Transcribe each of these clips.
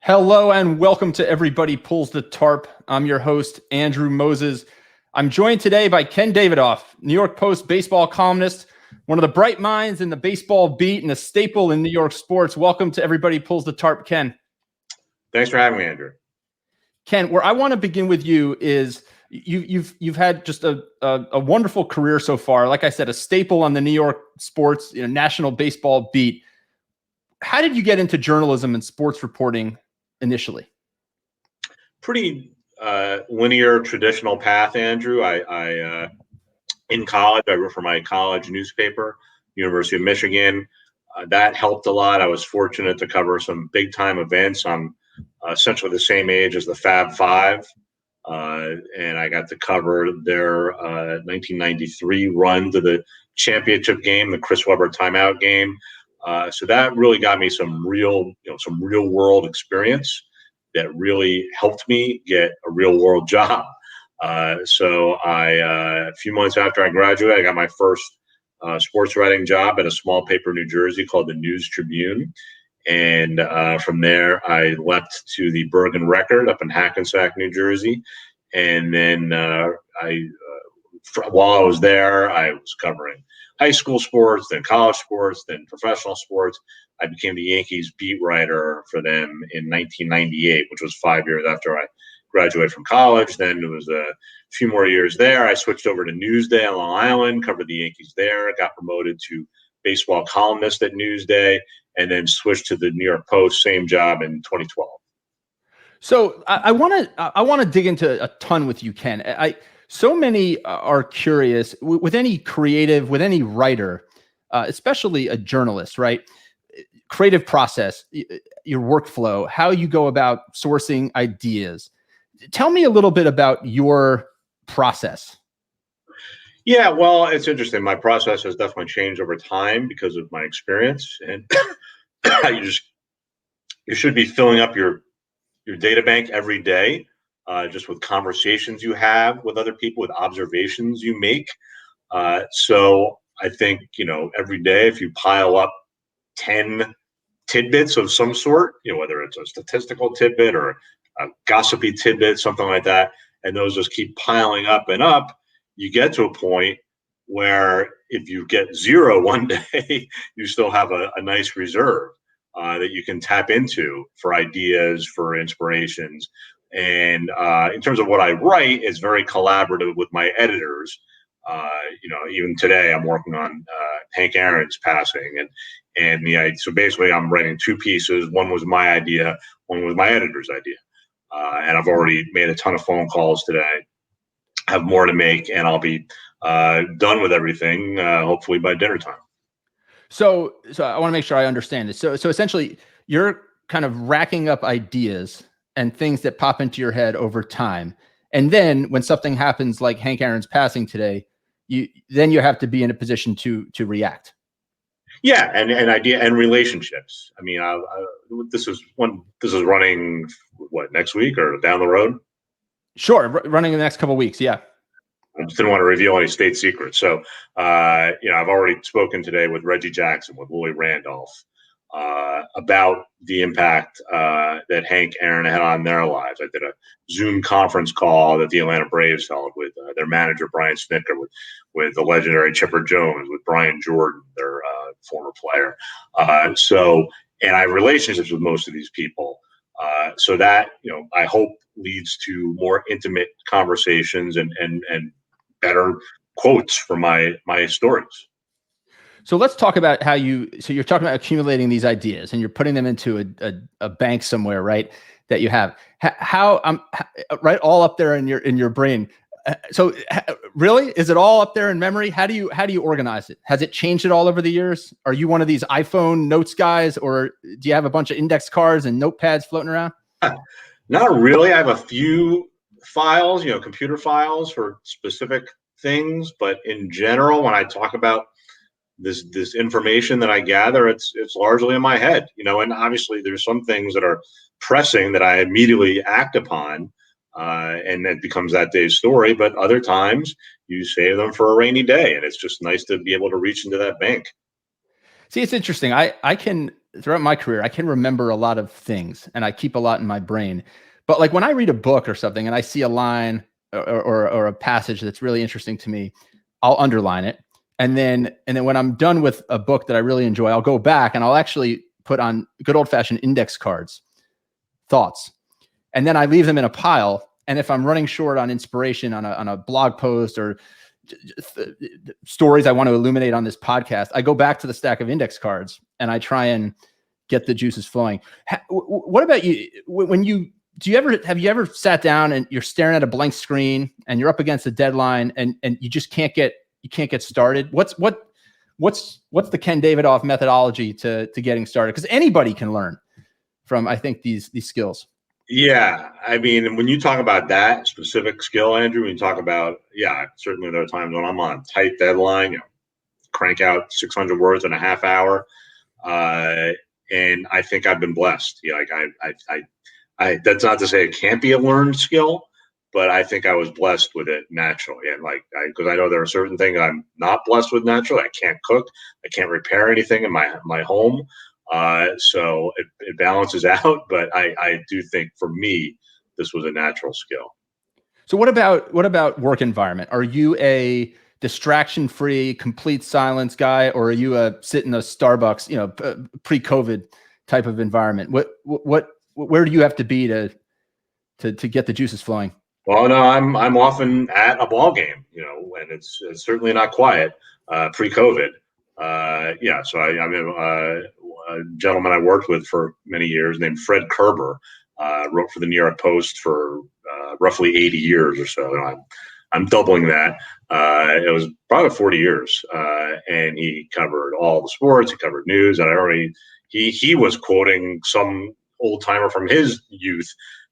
Hello and welcome to Everybody Pulls the Tarp. I'm your host, Andrew Moses. I'm joined today by Ken Davidoff, New York Post baseball columnist, one of the bright minds in the baseball beat and a staple in New York sports. Welcome to Everybody Pulls the Tarp, Ken. Thanks for having me, Andrew. Ken, where I want to begin with you is you've had just a wonderful career so far. Like I said, a staple on the New York sports, national baseball beat. How did you get into journalism and sports reporting initially? Pretty linear, traditional path, Andrew. I in college, I wrote for my college newspaper, University of Michigan. That helped a lot. I was fortunate to cover some big time events. I'm essentially the same age as the Fab Five, and I got to cover their 1993 run to the championship game, the Chris Webber timeout game. So that really got me some real world experience that really helped me get a real world job. So a few months after I graduated, I got my first sports writing job at a small paper in New Jersey called the News Tribune. And from there, I left to the Bergen Record up in Hackensack, New Jersey. And then while I was there, I was covering high school sports, then college sports, then professional sports. I became the Yankees beat writer for them in 1998, which was 5 years after I graduated from college. Then it was a few more years there. I switched over to Newsday on Long Island, covered the Yankees there, got promoted to baseball columnist at Newsday, and then switched to the New York Post, same job in 2012. So I want to dig into a ton with you, Ken. So many are curious with any creative, with any writer, especially a journalist, right? Creative process, your workflow, how you go about sourcing ideas. Tell me a little bit about your process. Yeah, well, it's interesting. My process has definitely changed over time because of my experience, and you should be filling up your data bank every day, just with conversations you have with other people, with observations you make. So I think, every day, if you pile up 10 tidbits of some sort, whether it's a statistical tidbit or a gossipy tidbit, something like that, and those just keep piling up and up, you get to a point where if you get zero one day, you still have a nice reserve that you can tap into for ideas, for inspirations. And in terms of what I write, it's very collaborative with my editors. Even today I'm working on Hank Aaron's passing, so basically I'm writing two pieces. One was my idea, one was my editor's idea. And I've already made a ton of phone calls today, have more to make, and I'll be done with everything, hopefully by dinner time. So I want to make sure I understand this. So essentially you're kind of racking up ideas and things that pop into your head over time. And then when something happens like Hank Aaron's passing today, you have to be in a position to react. Yeah, and idea and relationships. I mean, this is running next week or down the road? Sure, running in the next couple of weeks. Yeah. I just didn't want to reveal any state secrets. So, I've already spoken today with Reggie Jackson, with Willie Randolph, about the impact that Hank Aaron had on their lives. I did a Zoom conference call that the Atlanta Braves held with their manager, Brian Snitker, with the legendary Chipper Jones, with Brian Jordan, their former player. And I have relationships with most of these people. So that, I hope leads to more intimate conversations and better quotes for my stories. So let's talk about so you're talking about accumulating these ideas and you're putting them into a bank somewhere, right? That you have right all up there in your brain. So really, is it all up there in memory? How do you organize it? Has it changed it all over the years? Are you one of these iPhone notes guys, or do you have a bunch of index cards and notepads floating around? Not really. I have a few files, computer files for specific things, but in general, when I talk about this information that I gather, it's largely in my head, and obviously there's some things that are pressing that I immediately act upon, and that becomes that day's story. But other times you save them for a rainy day, and it's just nice to be able to reach into that bank. See, it's interesting. I can throughout my career, I can remember a lot of things and I keep a lot in my brain. But like when I read a book or something and I see a line or a passage that's really interesting to me, I'll underline it. And then when I'm done with a book that I really enjoy, I'll go back and I'll actually put on good old fashioned index cards, thoughts. And then I leave them in a pile. And if I'm running short on inspiration on a blog post or stories I want to illuminate on this podcast, I go back to the stack of index cards and I try and get the juices flowing. What about you? When have you ever sat down and you're staring at a blank screen and you're up against a deadline and you just can't get started? What's the Ken Davidoff methodology to getting started? Because anybody can learn from, I think, these skills. Yeah, I mean, when you talk about that specific skill, Andrew, when you talk about, certainly there are times when I'm on a tight deadline, crank out 600 words in a half hour, and I think I've been blessed. I that's not to say it can't be a learned skill, but I think I was blessed with it naturally. And because I know there are certain things I'm not blessed with naturally. I can't cook, I can't repair anything in my home. So it balances out, but I do think for me, this was a natural skill. So what about work environment? Are you a distraction-free, complete silence guy, or are you a sit in a Starbucks, pre-COVID type of environment? Where do you have to be to get the juices flowing? Well, no, I'm often at a ball game, and it's certainly not quiet, pre-COVID. So I'm a gentleman I worked with for many years named Fred Kerber, wrote for the New York Post for roughly 80 years or so. I'm doubling that. It was probably 40 years, and he covered all the sports. He covered news, and he was quoting some old timer from his youth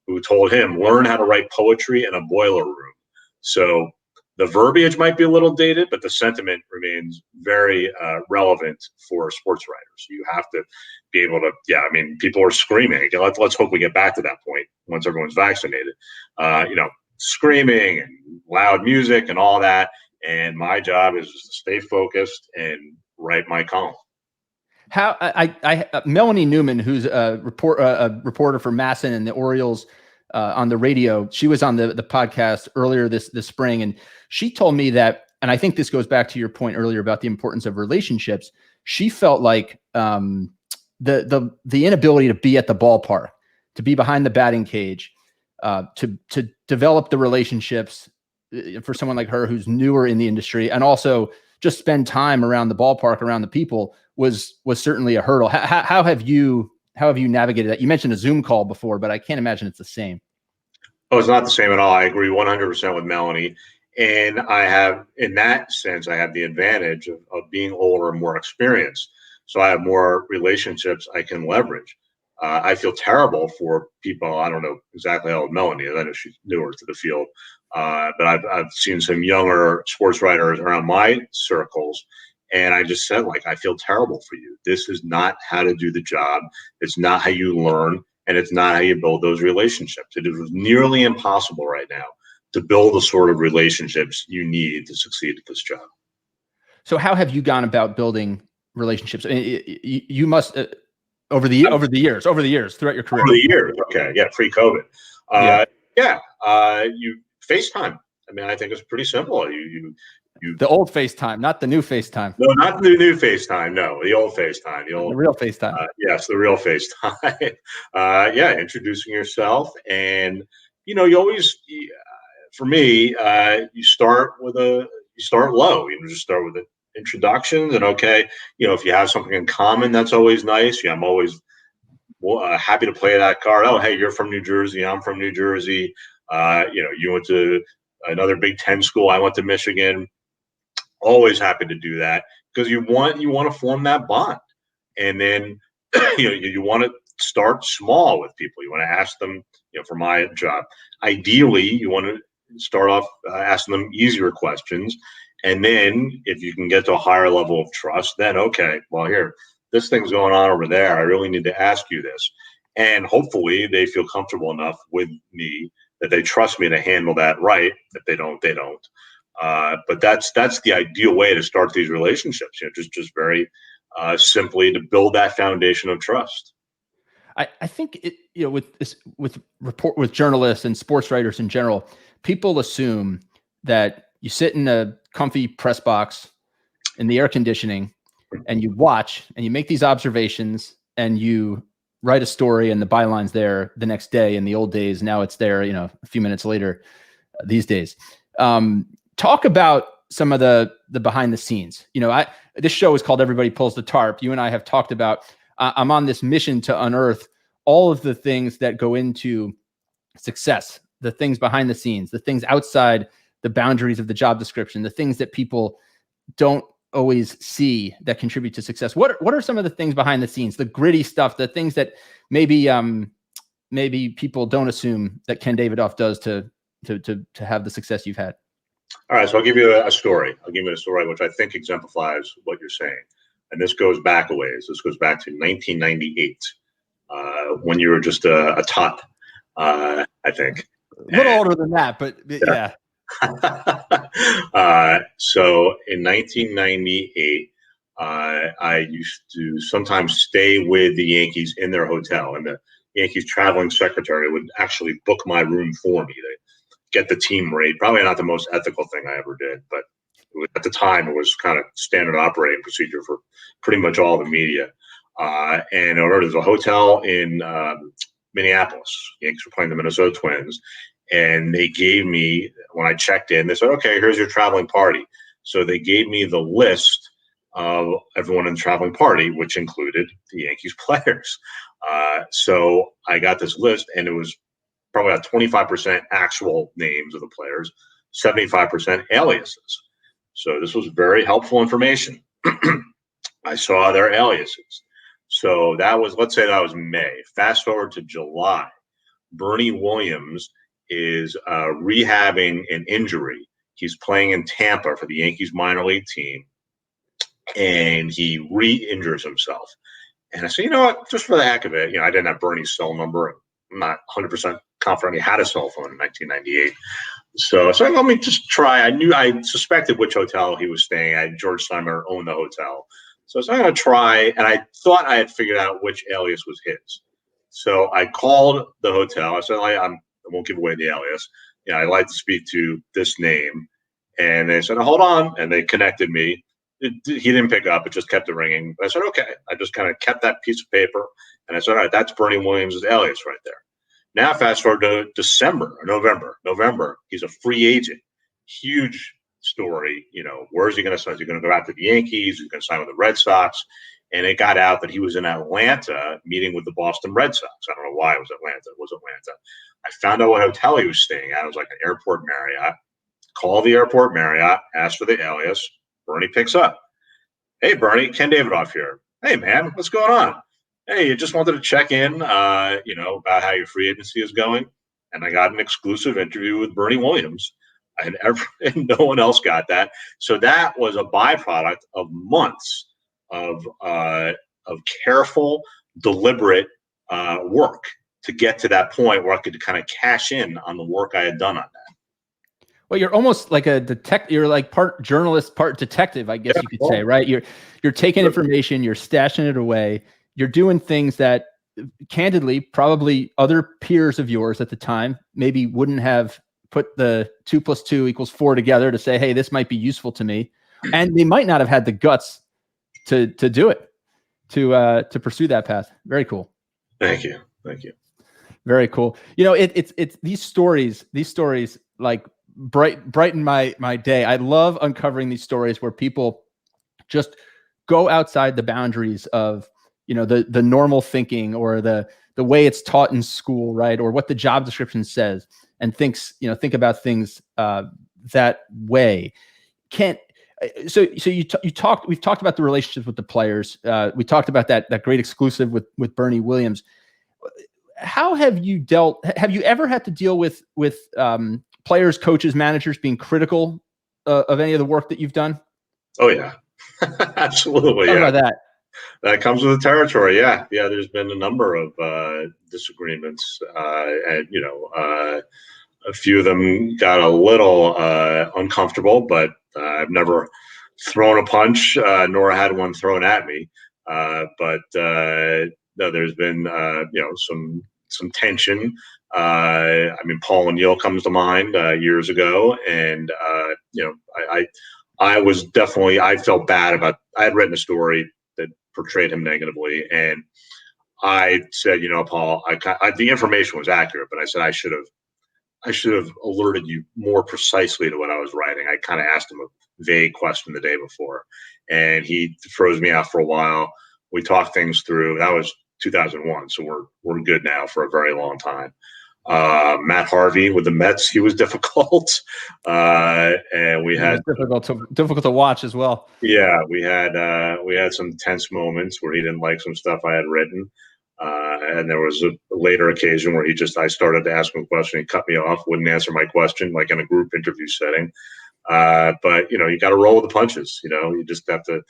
who told him, learn how to write poetry in a boiler room. So the verbiage might be a little dated, but the sentiment remains very relevant for sports writers. You have to be able to, people are screaming. Let's hope we get back to that point once everyone's vaccinated. Screaming and loud music and all that. And my job is just to stay focused and write my column. How Melanie Newman, who's a reporter for Masson and the Orioles on the radio, she was on the podcast earlier this spring, and she told me that, and I think this goes back to your point earlier about the importance of relationships. She felt like the inability to be at the ballpark, to be behind the batting cage, to develop the relationships for someone like her who's newer in the industry, and also just spend time around the ballpark, around the people, was certainly a hurdle. How have you navigated that? You mentioned a Zoom call before, but I can't imagine it's the same. Oh, it's not the same at all. I agree 100% with Melanie. And in that sense, I have the advantage of being older and more experienced. So I have more relationships I can leverage. I feel terrible for people. I don't know exactly how old Melanie is. I know she's newer to the field. But I've seen some younger sports writers around my circles. And I just said, I feel terrible for you. This is not how to do the job. It's not how you learn. And it's not how you build those relationships. It is nearly impossible right now to build the sort of relationships you need to succeed at this job. So how have you gone about building relationships? I mean, you must over the years throughout your career. Over the years, okay, yeah, pre-COVID, you FaceTime. I mean, I think it's pretty simple. You the old FaceTime, not the new FaceTime. No, not the new FaceTime. No, the old FaceTime. The real FaceTime. Yes, the real FaceTime. Introducing yourself, and you always, for me, you start low. You just start with the introductions, and if you have something in common, that's always nice. I'm always happy to play that card. Oh, hey, you're from New Jersey. I'm from New Jersey. You went to another Big Ten school. I went to Michigan. Always happy to do that because you want to form that bond, and then you want to start small with people. You want to ask them. For my job, ideally, you want to start off asking them easier questions, and then if you can get to a higher level of trust, then okay, well, here, this thing's going on over there. I really need to ask you this, and hopefully they feel comfortable enough with me that they trust me to handle that right. If they don't, they don't. But that's the ideal way to start these relationships. Just very simply to build that foundation of trust. I think it, with journalists and sports writers in general, people assume that you sit in a comfy press box in the air conditioning and you watch and you make these observations and you write a story and the byline's there the next day. In the old days, now it's there, a few minutes later these days. Talk about some of the behind the scenes. This show is called Everybody Pulls the Tarp. You and I have talked about, I'm on this mission to unearth all of the things that go into success, the things behind the scenes, the things outside the boundaries of the job description, the things that people don't always see that contribute to success. What are some of the things behind the scenes, the gritty stuff, the things that maybe people don't assume that Ken Davidoff does to have the success you've had? All right, so I'll give you a story. I'll give you a story which I think exemplifies what you're saying. And this goes back a ways. This goes back to 1998, when you were just a tot, I think. A little older than that, but yeah. So in 1998, I used to sometimes stay with the Yankees in their hotel, and the Yankees traveling secretary would actually book my room for me to get the team rate. Probably not the most ethical thing I ever did, but at the time it was kind of standard operating procedure for pretty much all the media. And there's a hotel in Minneapolis. The Yankees were playing the Minnesota Twins. And they gave me, when I checked in, they said, okay, here's your traveling party. So they gave me the list of everyone in the traveling party, which included the Yankees players. So I got this list, and it was probably about 25% actual names of the players, 75% aliases. So this was very helpful information. I saw their aliases. So let's say that was May. Fast forward to July. Bernie Williams is rehabbing an injury. He's playing in Tampa for the Yankees minor league team, and he re-injures himself. And I said, you know what, just for the heck of it, I didn't have Bernie's cell number. I'm not 100% confident he had a cell phone in 1998. So let me just try. I suspected which hotel he was staying at. George Steinbrenner owned the hotel. So I'm going to try, and I thought I had figured out which alias was his. So I called the hotel. I said, I won't give away the alias. I'd like to speak to this name. And they said, hold on. And they connected me. He didn't pick up. It just kept ringing. I said, okay. I just kind of kept that piece of paper. And I said, all right, that's Bernie Williams' alias right there. Now, fast forward to November, he's a free agent. Huge story. Where is he going to sign? Is he going to go out to the Yankees? Is he going to sign with the Red Sox? And it got out that he was in Atlanta meeting with the Boston Red Sox. I don't know why it was Atlanta. It was Atlanta. I found out what hotel he was staying at. It was like an airport Marriott. Call the airport Marriott, ask for the alias. Bernie picks up. Hey, Bernie, Ken Davidoff here. Hey, man, what's going on? Hey, you just wanted to check in, about how your free agency is going. And I got an exclusive interview with Bernie Williams. And no one else got that. So that was a byproduct of months of careful, deliberate work to get to that point where I could kind of cash in on the work I had done on that. Well, you're almost like a detective. You're like part journalist, part detective, I guess you could say, right? You're taking information, you're stashing it away, you're doing things that, candidly, probably other peers of yours at the time maybe wouldn't have put the 2 + 2 = 4 together to say, hey, this might be useful to me, and they might not have had the guts to do it, to pursue that path. Very cool. Thank you. Very cool. It's these stories like brighten my day. I love uncovering these stories where people just go outside the boundaries of, the normal thinking or the way it's taught in school, right? Or what the job description says, and think about things that way. We've talked about the relationships with the players. We talked about that great exclusive with Bernie Williams. How have you ever had to deal with players, coaches, managers being critical of any of the work that you've done? Oh yeah, absolutely. Talk about that. That comes with the territory. Yeah. There's been a number of disagreements, and a few of them got a little uncomfortable, but I've never thrown a punch, nor had one thrown at me. But no, there's been some tension. I mean, Paul O'Neill comes to mind years ago, and I was definitely, I felt bad about. I had written a story that portrayed him negatively, and I said, Paul, the information was accurate, but I said I should have alerted you more precisely to what I was writing. I kind of asked him a vague question the day before, and he froze me out for a while. We talked things through. That was 2001, so we're good now for a very long time. Matt Harvey with the Mets, he was difficult, and we had difficult to watch as well. Yeah, we had some tense moments where he didn't like some stuff I had written. And there was a later occasion where I started to ask him a question. He cut me off, wouldn't answer my question, like in a group interview setting. But you got to roll with the punches. You just have to,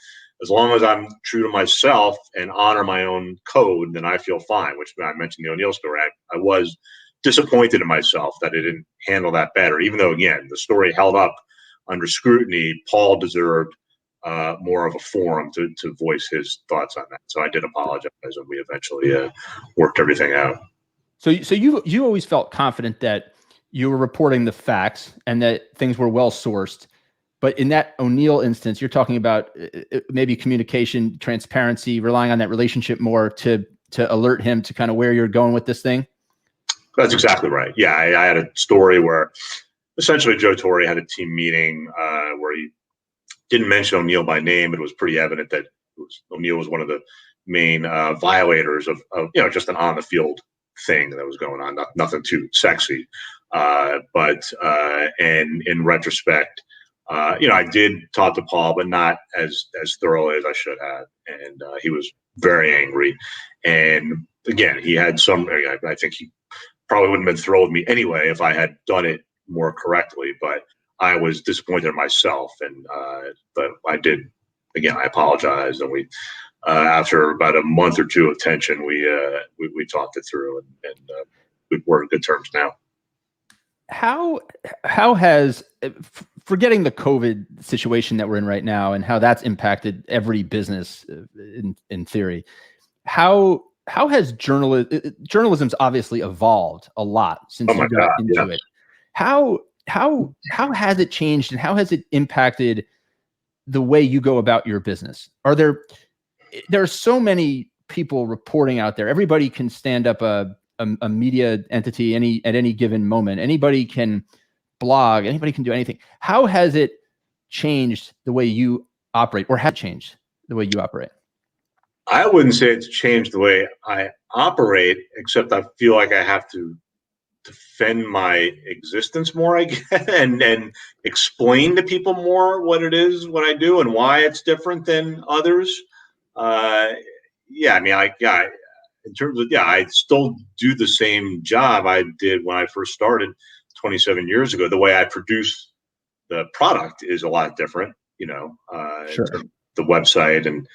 as long as I'm true to myself and honor my own code, then I feel fine. Which I mentioned the O'Neill story. I was disappointed in myself that I didn't handle that better. Even though, again, the story held up under scrutiny, Paul deserved more of a forum to voice his thoughts on that. So I did apologize, and we eventually worked everything out. So you always felt confident that you were reporting the facts and that things were well sourced. But in that O'Neill instance, you're talking about maybe communication, transparency, relying on that relationship more to alert him to kind of where you're going with this thing. That's exactly right. Yeah, I had a story where essentially Joe Torre had a team meeting where he didn't mention O'Neill by name, but it was pretty evident that O'Neill was one of the main violators of just an on the field thing that was going on. Nothing too sexy, but and in retrospect, I did talk to Paul, but not as thoroughly as I should have, and he was very angry. And again, he had some. I think he probably wouldn't have been thrilled with me anyway if I had done it more correctly, but I was disappointed in myself, and but I did. Again, I apologized, and we, after about a month or two of tension, we talked it through, and we're on good terms now. How has, forgetting the COVID situation that we're in right now and how that's impacted every business in theory, how has journalism's obviously evolved a lot since you got into it. How has it changed, and how has it impacted the way you go about your business? There are so many people reporting out there. Everybody can stand up a media entity at any given moment. Anybody can blog. Anybody can do anything. How has it changed the way you operate, or has it changed the way you operate? I wouldn't say it's changed the way I operate, except I feel like I have to defend my existence more, I guess, and explain to people more what it is, what I do, and why it's different than others. In terms of, I still do the same job I did when I first started 27 years ago. The way I produce the product is a lot different, Sure. The website and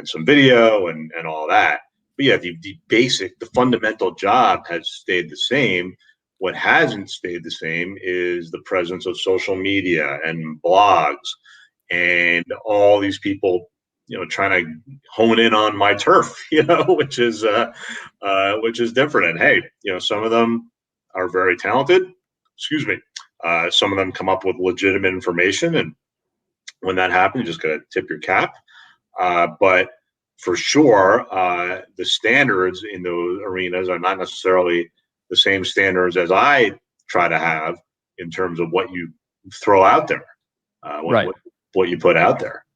some video and all that. But yeah, the basic, the fundamental job has stayed the same. What hasn't stayed the same is the presence of social media and blogs and all these people, trying to hone in on my turf, which is different. And hey, some of them are very talented. Excuse me. Some of them come up with legitimate information, and when that happens, you just got to tip your cap. But for sure, the standards in those arenas are not necessarily the same standards as I try to have in terms of what you throw out there, what you put out there.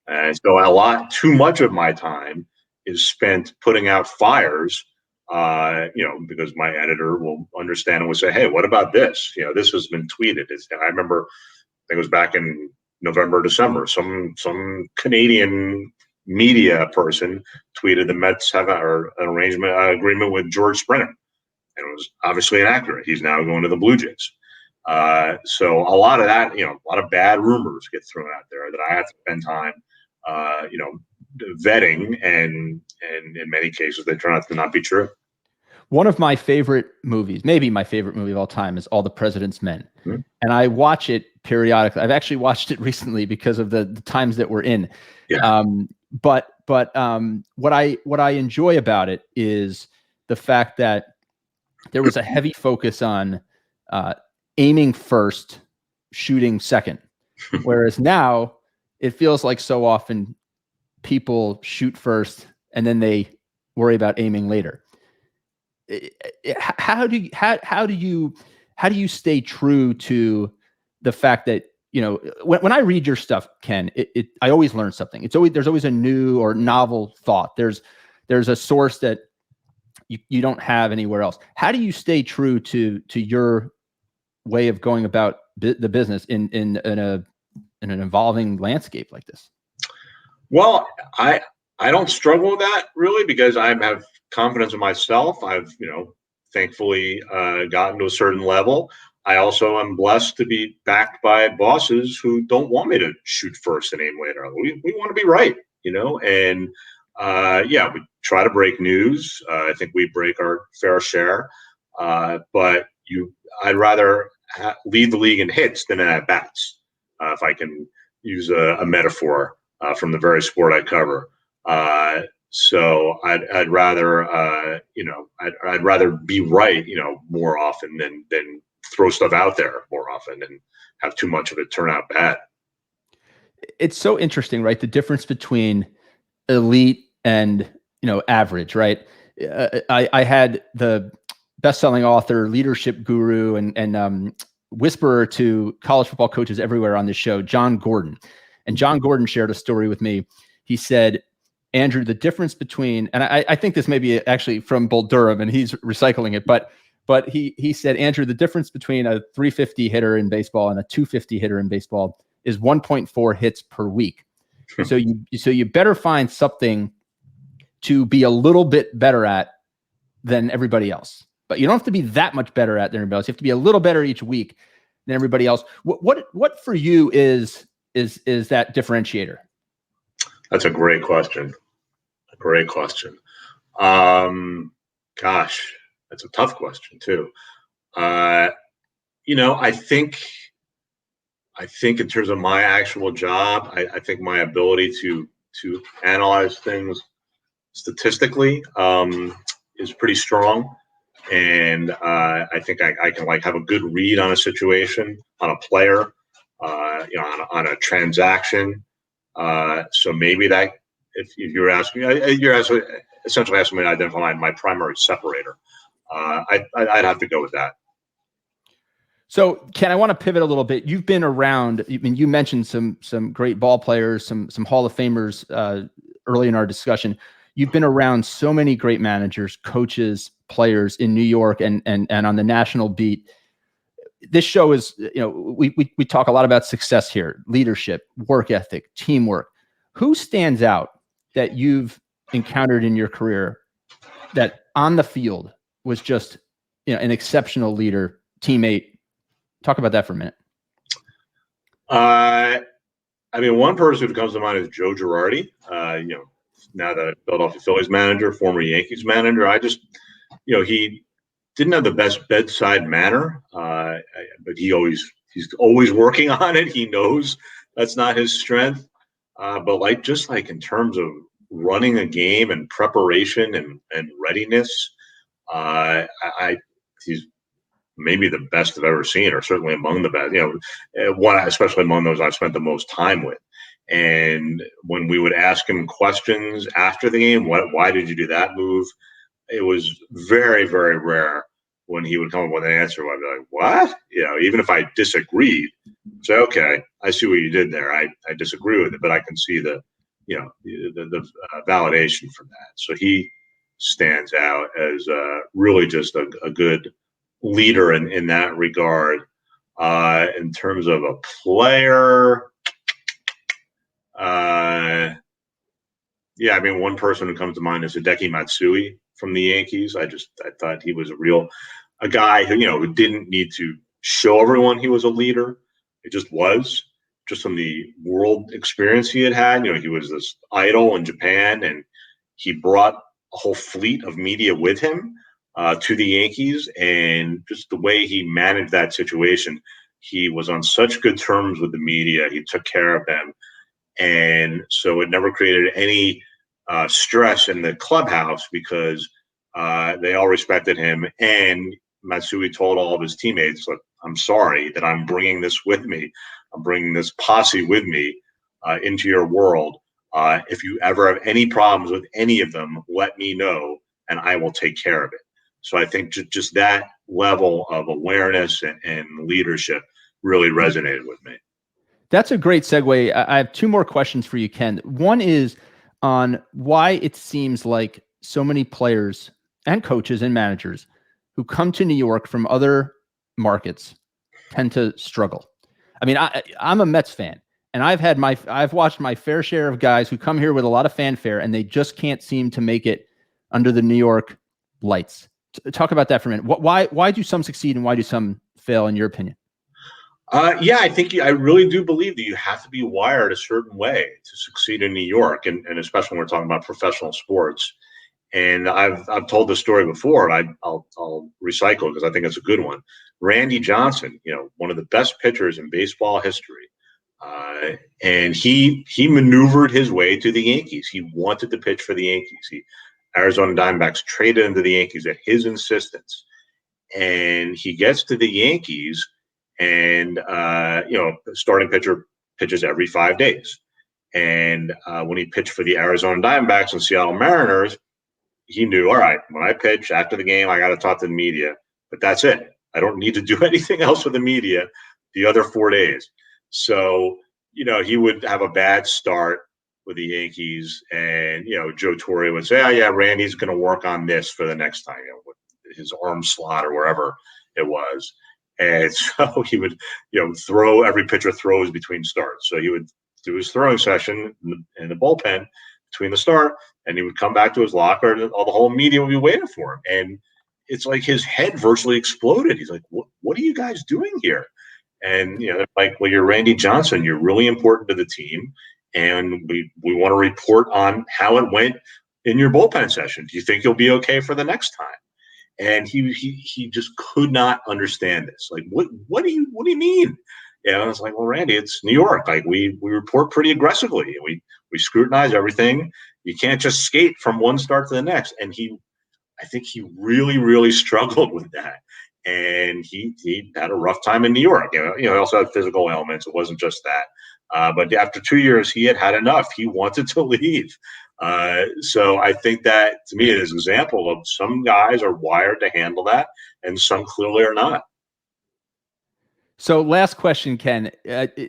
And so too much of my time is spent putting out fires, because my editor will understand and will say, hey, what about this? This has been tweeted. I remember, I think it was back in November, December, some Canadian media person tweeted the Mets have an agreement with George Springer. And it was obviously inaccurate. He's now going to the Blue Jays. So a lot of that, a lot of bad rumors get thrown out there that I have to spend time, vetting, and in many cases they turn out to not be true. One of my favorite movies, maybe my favorite movie of all time, is All the President's Men. Mm-hmm. And I watch it periodically. I've actually watched it recently because of the times that we're in. Yeah. But what I enjoy about it is the fact that there was a heavy focus on aiming first, shooting second, whereas now it feels like so often people shoot first and then they worry about aiming later. How do you stay true to the fact that, you know, when I read your stuff, Ken, I always learn something. There's always a new or novel thought. There's a source that you don't have anywhere else. How do you stay true to your way of going about the business in an evolving landscape like this? Well, I don't struggle with that really because I have confidence in myself. I've, thankfully gotten to a certain level. I also am blessed to be backed by bosses who don't want me to shoot first and aim later. We want to be right, and yeah, we try to break news. I think we break our fair share, but I'd rather lead the league in hits than in at bats, if I can use a metaphor from the very sport I cover. So I'd rather I'd rather be right, more often than throw stuff out there more often and have too much of it turn out bad. It's so interesting, right? The difference between elite and average, right? I had the best-selling author, leadership guru, and whisperer to college football coaches everywhere on this show, John Gordon. And John Gordon shared a story with me. He said, Andrew, the difference between, and I think this may be actually from Bull Durham, and he's recycling it, but he said, Andrew, the difference between a 350 hitter in baseball and a 250 hitter in baseball is 1.4 hits per week. So you better find something to be a little bit better at than everybody else. But you don't have to be that much better at than everybody else. You have to be a little better each week than everybody else. What for you is that differentiator? That's a great question. Gosh, that's a tough question too. I think in terms of my actual job, I think my ability to analyze things statistically is pretty strong, and I think I can have a good read on a situation, on a player, on a transaction. So maybe that, if you're asking, essentially asking me to identify my primary separator. I'd have to go with that. So, Ken, I want to pivot a little bit. You've been around. I mean, you mentioned some great ball players, some Hall of Famers early in our discussion. You've been around so many great managers, coaches, players in New York and on the national beat. This show is, we talk a lot about success here, leadership, work ethic, teamwork. Who stands out that you've encountered in your career that on the field was just, an exceptional leader, teammate? Talk about that for a minute. One person who comes to mind is Joe Girardi. Now the Philadelphia Phillies manager, former Yankees manager. He didn't have the best bedside manner, but he's always working on it. He knows that's not his strength. But just in terms of running a game and preparation and readiness, he's maybe the best I've ever seen, or certainly among the best. Especially among those I've spent the most time with. And when we would ask him questions after the game, why did you do that move? It was very, very rare when he would come up with an answer. I'd be like, what? Even if I disagreed, say, okay, I see what you did there. I disagree with it, but I can see the validation from that. So he stands out as really just a good leader in that regard. In terms of a player, one person who comes to mind is Hideki Matsui from the Yankees. I thought he was a guy who didn't need to show everyone he was a leader. It just was, just from the world experience he had. He was this idol in Japan, and he brought a whole fleet of media with him to the Yankees, and just the way he managed that situation, He was on such good terms with the media. He took care of them. And so it never created any stress in the clubhouse because they all respected him. And Matsui told all of his teammates, look, I'm sorry that I'm bringing this with me. I'm bringing this posse with me into your world. If you ever have any problems with any of them, let me know and I will take care of it. So I think just that level of awareness and leadership really resonated with me. That's a great segue. I have two more questions for you, Ken. One is on why it seems like so many players and coaches and managers who come to New York from other markets tend to struggle. I mean, I'm a Mets fan, and I've watched my fair share of guys who come here with a lot of fanfare, and they just can't seem to make it under the New York lights. Talk about that for a minute. Why do some succeed and why do some fail, in your opinion? Yeah, I really do believe that you have to be wired a certain way to succeed in New York, and especially when we're talking about professional sports. And I've told this story before, and I'll recycle it because I think it's a good one. Randy Johnson, one of the best pitchers in baseball history, and he maneuvered his way to the Yankees. He wanted to pitch for the Yankees. Arizona Diamondbacks traded him to the Yankees at his insistence, and he gets to the Yankees. And starting pitcher pitches every 5 days. And when he pitched for the Arizona Diamondbacks and Seattle Mariners, he knew, all right, when I pitch after the game, I got to talk to the media, but that's it. I don't need to do anything else with the media the other 4 days. So, he would have a bad start with the Yankees, and, Joe Torre would say, oh, yeah, Randy's going to work on this for the next time, with his arm slot or wherever it was. And so he would, every pitcher throws between starts. So he would do his throwing session in the bullpen between the start, and he would come back to his locker, and all the whole media would be waiting for him. And it's like his head virtually exploded. He's like, what are you guys doing here? And, like, well, you're Randy Johnson. You're really important to the team. And we want to report on how it went in your bullpen session. Do you think you'll be okay for the next time? And he just could not understand this. Like, what do you mean? And I was like, well, Randy, it's New York. Like, we report pretty aggressively. We scrutinize everything. You can't just skate from one start to the next. And I think he really, really struggled with that. And he had a rough time in New York. He also had physical ailments. It wasn't just that. But after 2 years, he had enough. He wanted to leave. So I think that, to me, it is an example of some guys are wired to handle that, and some clearly are not. So last question, Ken,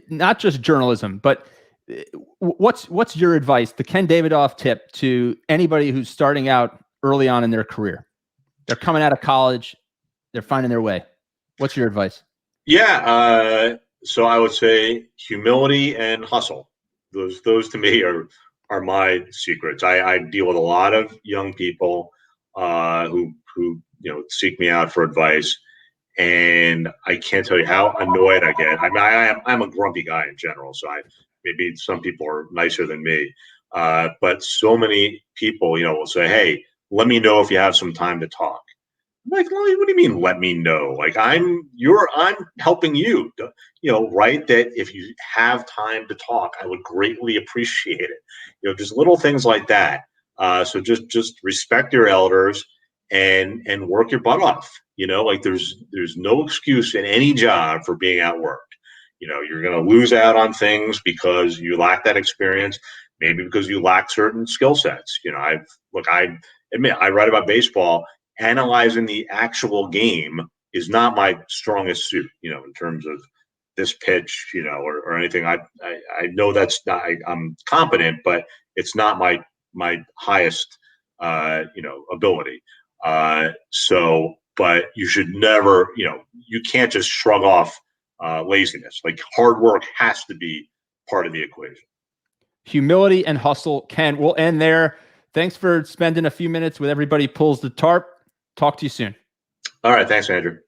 not just journalism, but what's your advice, the Ken Davidoff tip to anybody who's starting out early on in their career? They're coming out of college, they're finding their way. What's your advice? Yeah. So I would say humility and hustle. Those to me are my secrets. I deal with a lot of young people who seek me out for advice, and I can't tell you how annoyed I get. I mean, I'm a grumpy guy in general, so maybe some people are nicer than me, but so many people will say, "Hey, let me know if you have some time to talk." I'm like, well, what do you mean? Let me know. Like, I'm helping you. Right? That if you have time to talk, I would greatly appreciate it. Just little things like that. So just respect your elders and work your butt off. Like there's no excuse in any job for being outworked. You're going to lose out on things because you lack that experience, maybe because you lack certain skill sets. I admit I write about baseball. Analyzing the actual game is not my strongest suit, in terms of this pitch, or anything. I know that's not, I'm competent, but it's not my highest, ability. But you should never, you can't just shrug off laziness. Like, hard work has to be part of the equation. Humility and hustle. Ken, we'll end there. Thanks for spending a few minutes with Everybody Pulls the Tarp. Talk to you soon. All right. Thanks, Andrew.